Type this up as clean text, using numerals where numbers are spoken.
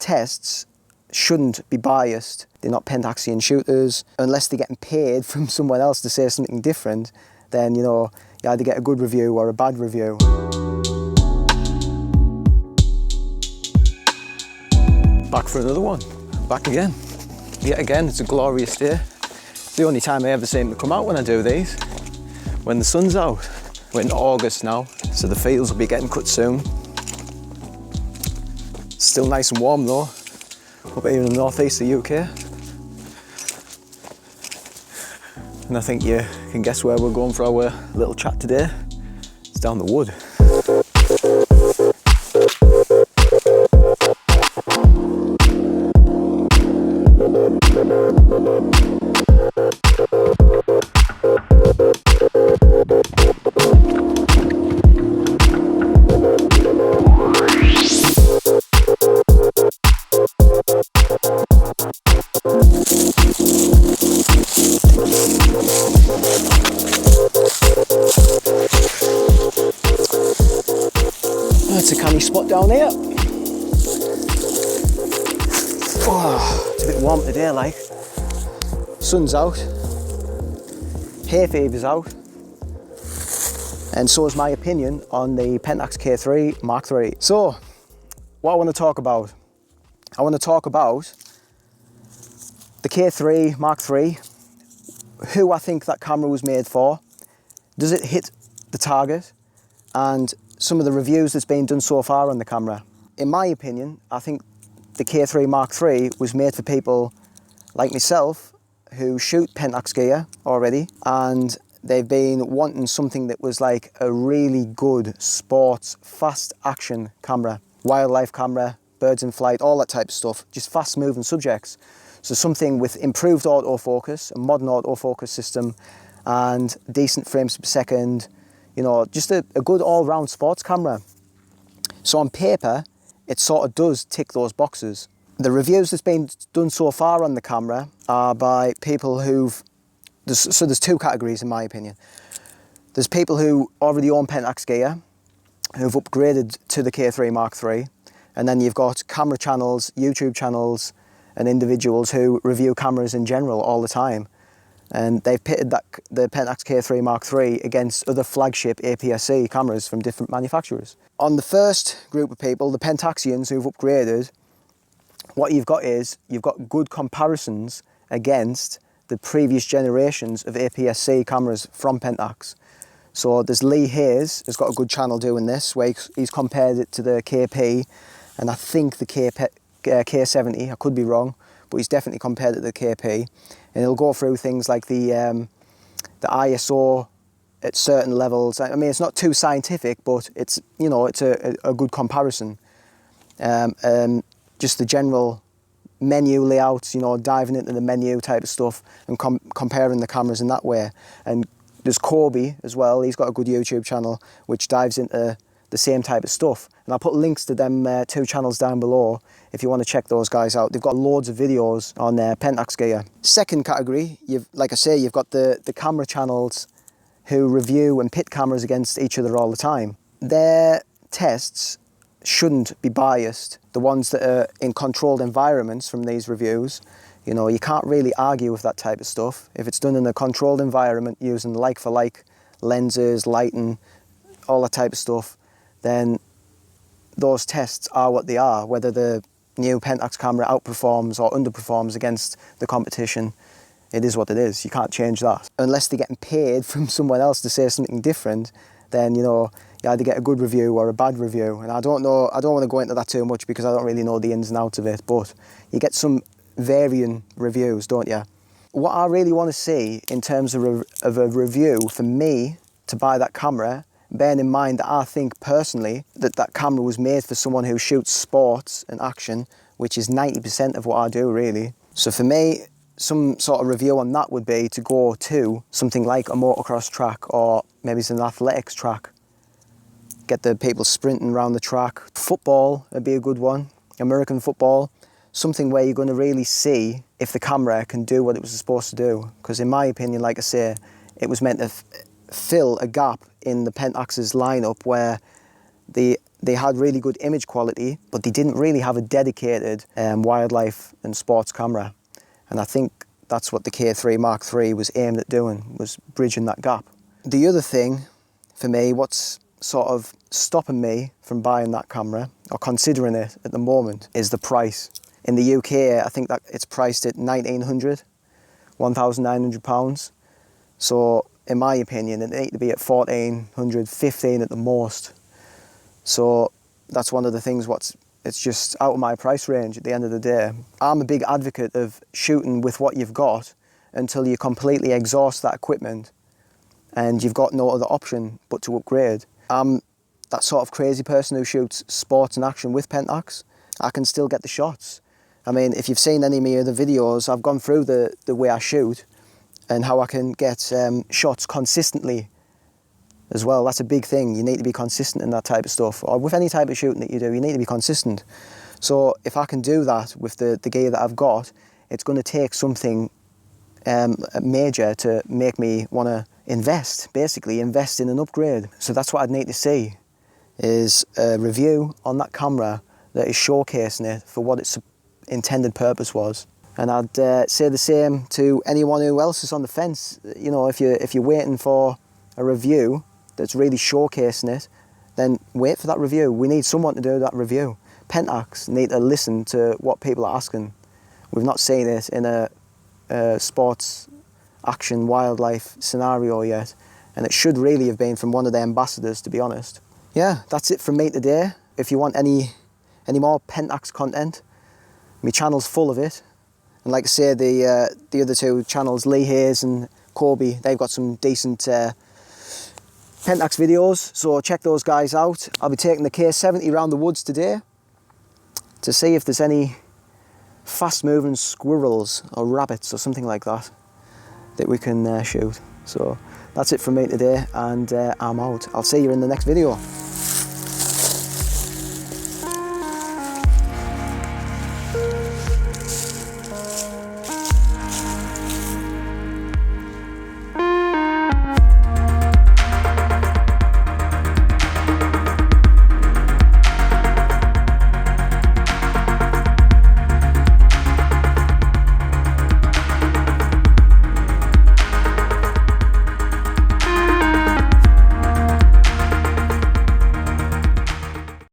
tests shouldn't be biased. They're not Pentaxian shooters. Unless they're getting paid from someone else to say something different, then, you know, you either get a good review or a bad review. Back for another one. Back again. Yet again, it's a glorious day. It's the only time I ever seem to come out when I do these. When the sun's out. We're in August now, so the fields will be getting cut soon. Still nice and warm though, up here in the northeast of the UK. And I think you can guess where we're going for our little chat today. It's down the wood. It's a canny spot down here. Oh, it's a bit warm today, like. Sun's out, hay fever's out, and so is my opinion on the Pentax K-3 Mark III. So, what I want to talk about? I want to talk about the K-3 Mark III, who I think that camera was made for, does it hit the target, and some of the reviews that's been done so far on the camera. In my opinion, I think the K-3 Mark III was made for people like myself who shoot Pentax gear already, and they've been wanting something that was like a really good sports, fast action camera. Wildlife camera, birds in flight, all that type of stuff, just fast moving subjects. So something with improved autofocus, a modern autofocus system, and decent frames per second, you know, just a good all-round sports camera. So on paper, it sort of does tick those boxes. The reviews that's been done so far on the camera are by people there's two categories in my opinion. There's people who already own Pentax gear, who've upgraded to the K-3 Mark III, and then you've got camera channels, YouTube channels, and individuals who review cameras in general all the time. And they've pitted the Pentax K-3 Mark III against other flagship APS-C cameras from different manufacturers. On the first group of people, the Pentaxians who've upgraded, what you've got is, you've got good comparisons against the previous generations of APS-C cameras from Pentax. So there's Lee Hayes, who's got a good channel doing this, where he's compared it to the KP, and I think the K70, I could be wrong, but he's definitely compared it to the KP. And he'll go through things like the ISO at certain levels. I mean, it's not too scientific, but it's, you know, it's a good comparison. Just the general menu layouts, you know, diving into the menu type of stuff and comparing the cameras in that way. And there's Kobe as well. He's got a good YouTube channel which dives into the same type of stuff. And I'll put links to them two channels down below if you want to check those guys out. They've got loads of videos on their Pentax gear. Second category, like I say, you've got the camera channels who review and pit cameras against each other all the time. Their tests shouldn't be biased. The ones that are in controlled environments from these reviews, you know, you can't really argue with that type of stuff. If it's done in a controlled environment using like for like lenses, lighting, all that type of stuff, then those tests are what they are. Whether the new Pentax camera outperforms or underperforms against the competition, it is what it is. You can't change that. Unless they're getting paid from someone else to say something different, then, you know, you either get a good review or a bad review. And I don't want to go into that too much because I don't really know the ins and outs of it, but you get some varying reviews, don't you? What I really want to see in terms of a review for me to buy that camera, bearing in mind that I think personally that camera was made for someone who shoots sports and action, which is 90% of what I do really. So for me, some sort of review on that would be to go to something like a motocross track, or maybe it's an athletics track. Get the people sprinting around the track. Football would be a good one, American football. Something where you're going to really see if the camera can do what it was supposed to do. Because in my opinion, like I say, it was meant to fill a gap in the Pentax's lineup where the they had really good image quality, but they didn't really have a dedicated wildlife and sports camera. And I think that's what the K-3 Mark III was aimed at doing, was bridging that gap. The other thing for me, what's sort of stopping me from buying that camera, or considering it at the moment, is the price. In the UK, I think that it's priced at £1,900. So in my opinion, it needs to be at 1,400, 15 at the most. So that's one of the things it's just out of my price range at the end of the day. I'm a big advocate of shooting with what you've got until you completely exhaust that equipment and you've got no other option but to upgrade. I'm that sort of crazy person who shoots sports and action with Pentax. I can still get the shots. I mean, if you've seen any of my other videos, I've gone through the way I shoot and how I can get shots consistently as well. That's a big thing. You need to be consistent in that type of stuff. Or with any type of shooting that you do, you need to be consistent. So if I can do that with the gear that I've got, it's going to take something major to make me want to basically invest in an upgrade. So that's what I'd need to see, is a review on that camera that is showcasing it for what its intended purpose was. And I'd say the same to anyone who else is on the fence. You know, if you're waiting for a review that's really showcasing it, then wait for that review. We need someone to do that review. Pentax need to listen to what people are asking. We've not seen it in a sports, action, wildlife scenario yet, and it should really have been from one of the ambassadors, to be honest. Yeah, that's it from me today. If you want any more Pentax content, my channel's full of it. And like I say, the other two channels, Lee Hayes and Kobe, they've got some decent Pentax videos, so check those guys out. I'll be taking the K-70 around the woods today to see if there's any fast-moving squirrels or rabbits or something like that we can shoot. So that's it from me today, and I'm out. I'll see you in the next video.